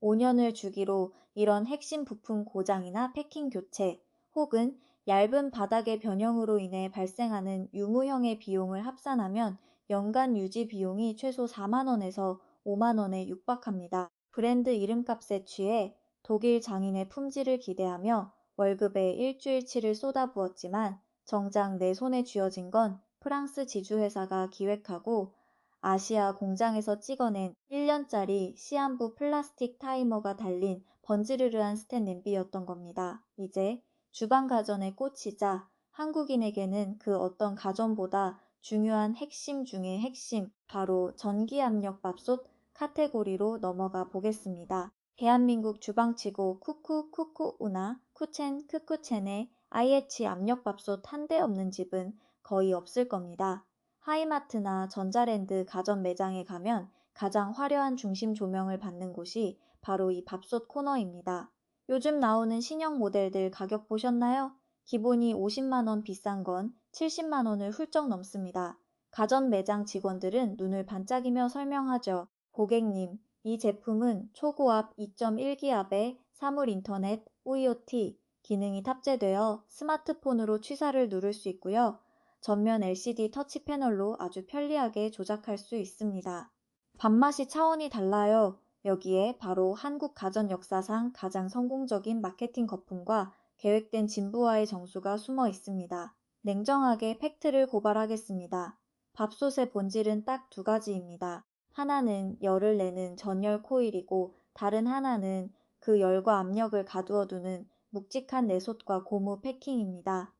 5년을 주기로 이런 핵심 부품 고장이나 패킹 교체 혹은 얇은 바닥의 변형으로 인해 발생하는 유무형의 비용을 합산하면 연간 유지 비용이 최소 4만 원에서 5만 원에 육박합니다. 브랜드 이름값에 취해 독일 장인의 품질을 기대하며 월급에 일주일치를 쏟아부었지만 정작 내 손에 쥐어진 건 프랑스 지주회사가 기획하고 아시아 공장에서 찍어낸 1년짜리 시한부 플라스틱 타이머가 달린 번지르르한 스텐 냄비였던 겁니다. 이제 주방 가전의 꽃이자 한국인에게는 그 어떤 가전보다 중요한 핵심 중의 핵심, 바로 전기압력 밥솥 카테고리로 넘어가 보겠습니다. 대한민국 주방치고 쿠쿠 우나 쿠첸 크쿠첸의 IH 압력밥솥 한 대 없는 집은 거의 없을 겁니다. 하이마트나 전자랜드 가전 매장에 가면 가장 화려한 중심 조명을 받는 곳이 바로 이 밥솥 코너입니다. 요즘 나오는 신형 모델들 가격 보셨나요? 기본이 50만 원, 비싼 건 70만 원을 훌쩍 넘습니다. 가전 매장 직원들은 눈을 반짝이며 설명하죠. 고객님, 이 제품은 초고압 2.1기압의 사물 인터넷 UEOT 기능이 탑재되어 스마트폰으로 취사를 누를 수 있고요. 전면 LCD 터치 패널로 아주 편리하게 조작할 수 있습니다. 밥맛이 차원이 달라요. 여기에 바로 한국 가전 역사상 가장 성공적인 마케팅 거품과 계획된 진부와의 정수가 숨어 있습니다. 냉정하게 팩트를 고발하겠습니다. 밥솥의 본질은 딱 두 가지입니다. 하나는 열을 내는 전열 코일이고 다른 하나는 그 열과 압력을 가두어두는 묵직한 내솥과 고무 패킹입니다.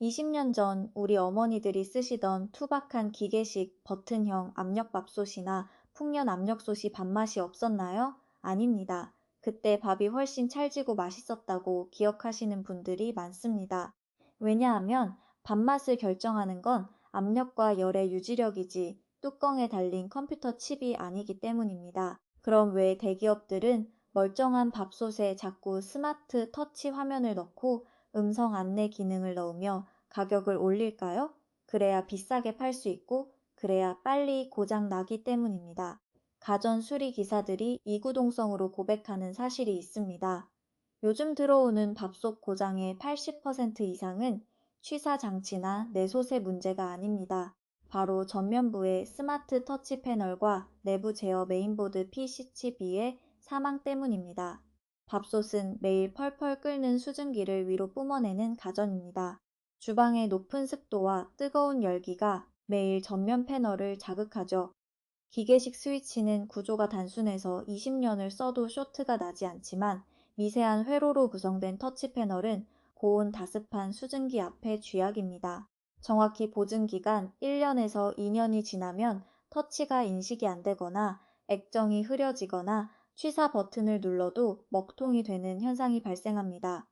20년 전 우리 어머니들이 쓰시던 투박한 기계식 버튼형 압력밥솥이나 풍년 압력솥이 밥맛이 없었나요? 아닙니다. 그때 밥이 훨씬 찰지고 맛있었다고 기억하시는 분들이 많습니다. 왜냐하면 밥맛을 결정하는 건 압력과 열의 유지력이지 뚜껑에 달린 컴퓨터 칩이 아니기 때문입니다. 그럼 왜 대기업들은 멀쩡한 밥솥에 자꾸 스마트 터치 화면을 넣고 음성 안내 기능을 넣으며 가격을 올릴까요? 그래야 비싸게 팔 수 있고 그래야 빨리 고장 나기 때문입니다. 가전 수리 기사들이 이구동성으로 고백하는 사실이 있습니다. 요즘 들어오는 밥솥 고장의 80% 이상은 취사 장치나 내솥의 문제가 아닙니다. 바로 전면부의 스마트 터치 패널과 내부 제어 메인보드 PCB의 사망 때문입니다. 밥솥은 매일 펄펄 끓는 수증기를 위로 뿜어내는 가전입니다. 주방의 높은 습도와 뜨거운 열기가 매일 전면 패널을 자극하죠. 기계식 스위치는 구조가 단순해서 20년을 써도 쇼트가 나지 않지만 미세한 회로로 구성된 터치 패널은 고온 다습한 수증기 앞에 쥐약입니다. 정확히 보증 기간 1년에서 2년이 지나면 터치가 인식이 안 되거나 액정이 흐려지거나 취사 버튼을 눌러도 먹통이 되는 현상이 발생합니다.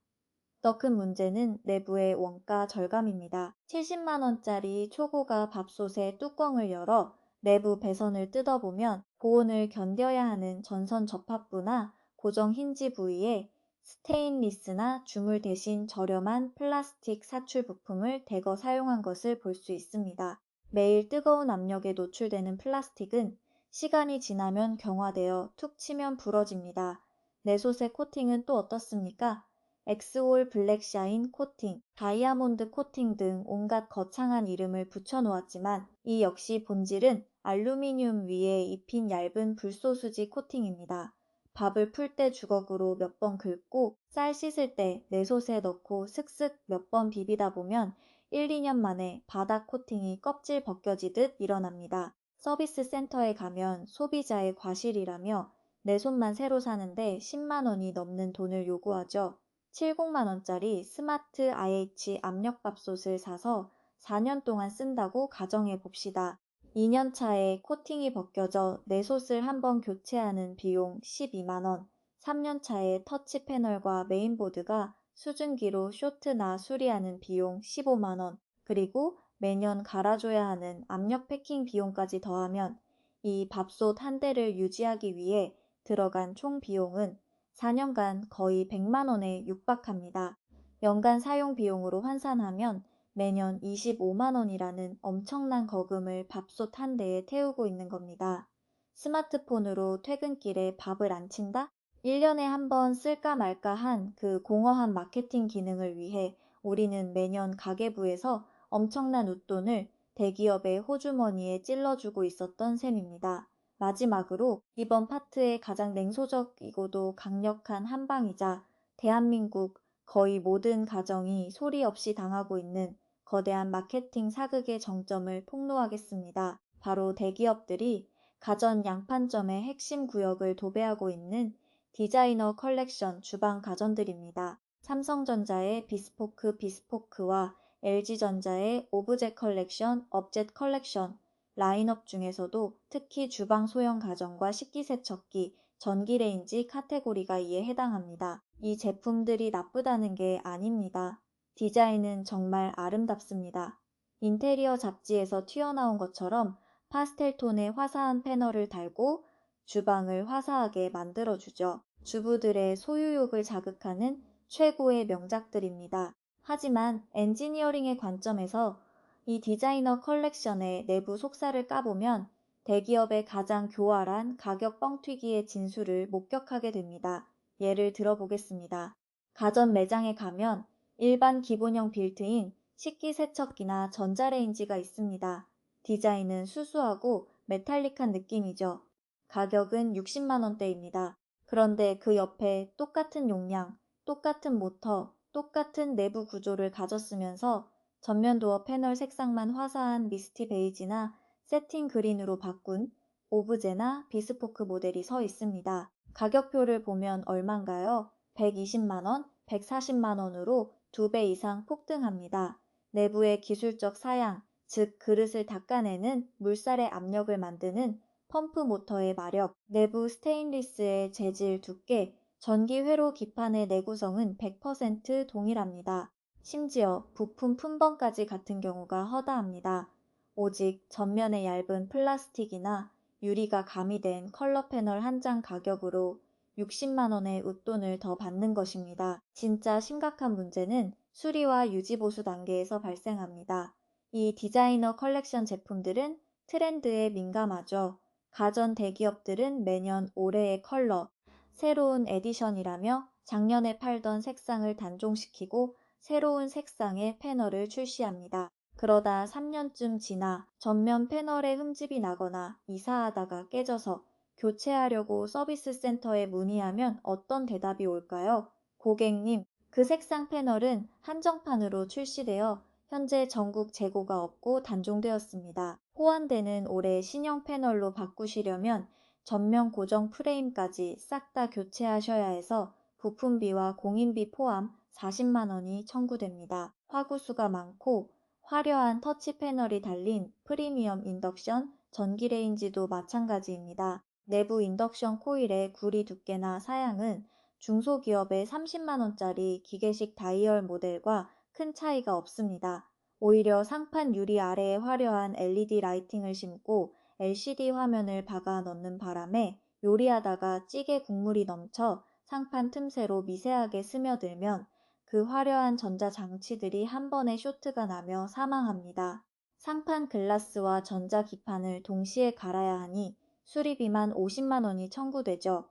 더 큰 문제는 내부의 원가 절감입니다. 70만 원짜리 초고가 밥솥의 뚜껑을 열어 내부 배선을 뜯어보면 고온을 견뎌야 하는 전선 접합부나 고정 힌지 부위에 스테인리스나 주물 대신 저렴한 플라스틱 사출 부품을 대거 사용한 것을 볼 수 있습니다. 매일 뜨거운 압력에 노출되는 플라스틱은 시간이 지나면 경화되어 툭 치면 부러집니다. 내솥의 코팅은 또 어떻습니까? 엑스올 블랙샤인 코팅, 다이아몬드 코팅 등 온갖 거창한 이름을 붙여놓았지만 이 역시 본질은 알루미늄 위에 입힌 얇은 불소수지 코팅입니다. 밥을 풀 때 주걱으로 몇 번 긁고 쌀 씻을 때 내솥에 넣고 슥슥 몇 번 비비다 보면 1, 2년 만에 바닥 코팅이 껍질 벗겨지듯 일어납니다. 서비스 센터에 가면 소비자의 과실이라며 내 손만 새로 사는데 10만 원이 넘는 돈을 요구하죠. 70만 원짜리 스마트 IH 압력밥솥을 사서 4년 동안 쓴다고 가정해 봅시다. 2년 차에 코팅이 벗겨져 내 솥을 한번 교체하는 비용 12만 원, 3년 차에 터치 패널과 메인보드가 수증기로 쇼트나 수리하는 비용 15만 원, 그리고 매년 갈아줘야 하는 압력 패킹 비용까지 더하면 이 밥솥 한 대를 유지하기 위해 들어간 총 비용은 4년간 거의 100만 원에 육박합니다. 연간 사용 비용으로 환산하면 매년 25만 원이라는 엄청난 거금을 밥솥 한 대에 태우고 있는 겁니다. 스마트폰으로 퇴근길에 밥을 안 친다? 1년에 한 번 쓸까 말까 한 그 공허한 마케팅 기능을 위해 우리는 매년 가계부에서 엄청난 웃돈을 대기업의 호주머니에 찔러주고 있었던 셈입니다. 마지막으로 이번 파트의 가장 냉소적이고도 강력한 한방이자 대한민국 거의 모든 가정이 소리 없이 당하고 있는 거대한 마케팅 사극의 정점을 폭로하겠습니다. 바로 대기업들이 가전 양판점의 핵심 구역을 도배하고 있는 디자이너 컬렉션 주방 가전들입니다. 삼성전자의 비스포크와 LG전자의 오브젝 컬렉션, 업젯 컬렉션 라인업 중에서도 특히 주방 소형 가전과 식기세척기, 전기레인지 카테고리가 이에 해당합니다. 이 제품들이 나쁘다는 게 아닙니다. 디자인은 정말 아름답습니다. 인테리어 잡지에서 튀어나온 것처럼 파스텔 톤의 화사한 패널을 달고 주방을 화사하게 만들어주죠. 주부들의 소유욕을 자극하는 최고의 명작들입니다. 하지만 엔지니어링의 관점에서 이 디자이너 컬렉션의 내부 속살을 까보면 대기업의 가장 교활한 가격 뻥튀기의 진수를 목격하게 됩니다. 예를 들어보겠습니다. 가전 매장에 가면 일반 기본형 빌트인 식기세척기나 전자레인지가 있습니다. 디자인은 수수하고 메탈릭한 느낌이죠. 가격은 60만 원대입니다. 그런데 그 옆에 똑같은 용량, 똑같은 모터, 똑같은 내부 구조를 가졌으면서 전면 도어 패널 색상만 화사한 미스티 베이지나 세팅 그린으로 바꾼 오브제나 비스포크 모델이 서 있습니다. 가격표를 보면 얼만가요? 120만 원, 140만 원으로 2배 이상 폭등합니다. 내부의 기술적 사양, 즉 그릇을 닦아내는 물살의 압력을 만드는 펌프 모터의 마력, 내부 스테인리스의 재질 두께, 전기 회로 기판의 내구성은 100% 동일합니다. 심지어 부품 품번까지 같은 경우가 허다합니다. 오직 전면의 얇은 플라스틱이나 유리가 가미된 컬러 패널 한 장 가격으로 60만 원의 웃돈을 더 받는 것입니다. 진짜 심각한 문제는 수리와 유지 보수 단계에서 발생합니다. 이 디자이너 컬렉션 제품들은 트렌드에 민감하죠. 가전 대기업들은 매년 올해의 컬러, 새로운 에디션이라며 작년에 팔던 색상을 단종시키고 새로운 색상의 패널을 출시합니다. 그러다 3년쯤 지나 전면 패널에 흠집이 나거나 이사하다가 깨져서 교체하려고 서비스 센터에 문의하면 어떤 대답이 올까요? 고객님, 그 색상 패널은 한정판으로 출시되어 현재 전국 재고가 없고 단종되었습니다. 호환되는 올해 신형 패널로 바꾸시려면 전면 고정 프레임까지 싹 다 교체하셔야 해서 부품비와 공인비 포함 40만 원이 청구됩니다. 화구수가 많고 화려한 터치 패널이 달린 프리미엄 인덕션 전기레인지도 마찬가지입니다. 내부 인덕션 코일의 구리 두께나 사양은 중소기업의 30만 원짜리 기계식 다이얼 모델과 큰 차이가 없습니다. 오히려 상판 유리 아래에 화려한 LED 라이팅을 심고 LCD 화면을 박아 넣는 바람에 요리하다가 찌개 국물이 넘쳐 상판 틈새로 미세하게 스며들면 그 화려한 전자장치들이 한 번에 쇼트가 나며 사망합니다. 상판 글라스와 전자 기판을 동시에 갈아야 하니 수리비만 50만 원이 청구되죠.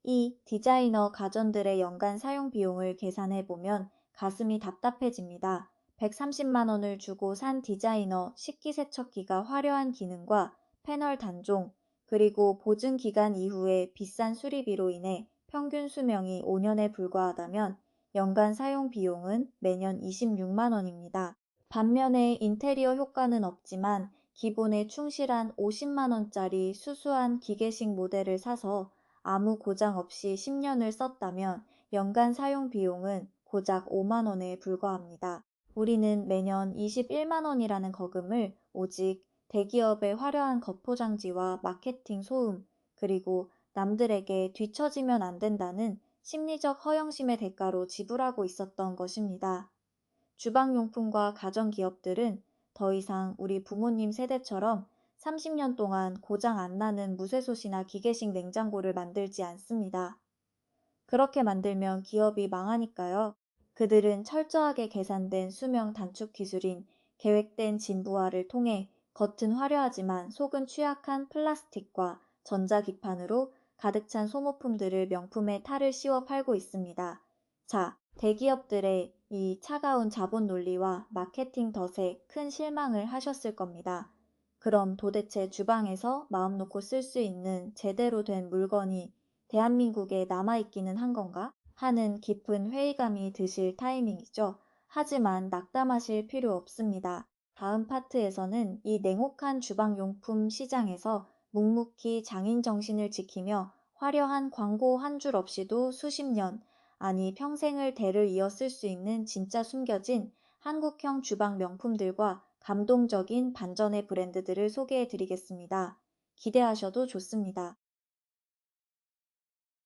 이 디자이너 가전들의 연간 사용 비용을 계산해 보면 가슴이 답답해집니다. 130만 원을 주고 산 디자이너 식기세척기가 화려한 기능과 패널 단종, 그리고 보증 기간 이후에 비싼 수리비로 인해 평균 수명이 5년에 불과하다면 연간 사용 비용은 매년 26만 원입니다. 반면에 인테리어 효과는 없지만 기본에 충실한 50만 원짜리 수수한 기계식 모델을 사서 아무 고장 없이 10년을 썼다면 연간 사용 비용은 고작 5만 원에 불과합니다. 우리는 매년 21만 원이라는 거금을 오직 대기업의 화려한 겉포장지와 마케팅 소음, 그리고 남들에게 뒤처지면 안 된다는 심리적 허영심의 대가로 지불하고 있었던 것입니다. 주방용품과 가전기업들은 더 이상 우리 부모님 세대처럼 30년 동안 고장 안 나는 무쇠솥이나 기계식 냉장고를 만들지 않습니다. 그렇게 만들면 기업이 망하니까요. 그들은 철저하게 계산된 수명 단축 기술인 계획된 진부화를 통해 겉은 화려하지만 속은 취약한 플라스틱과 전자기판으로 가득 찬 소모품들을 명품에 탈을 씌워 팔고 있습니다. 자, 대기업들의 이 차가운 자본 논리와 마케팅 덫에 큰 실망을 하셨을 겁니다. 그럼 도대체 주방에서 마음 놓고 쓸 수 있는 제대로 된 물건이 대한민국에 남아있기는 한 건가? 하는 깊은 회의감이 드실 타이밍이죠. 하지만 낙담하실 필요 없습니다. 다음 파트에서는 이 냉혹한 주방용품 시장에서 묵묵히 장인 정신을 지키며 화려한 광고 한 줄 없이도 수십 년, 아니 평생을 대를 이어 쓸 수 있는 진짜 숨겨진 한국형 주방 명품들과 감동적인 반전의 브랜드들을 소개해 드리겠습니다. 기대하셔도 좋습니다.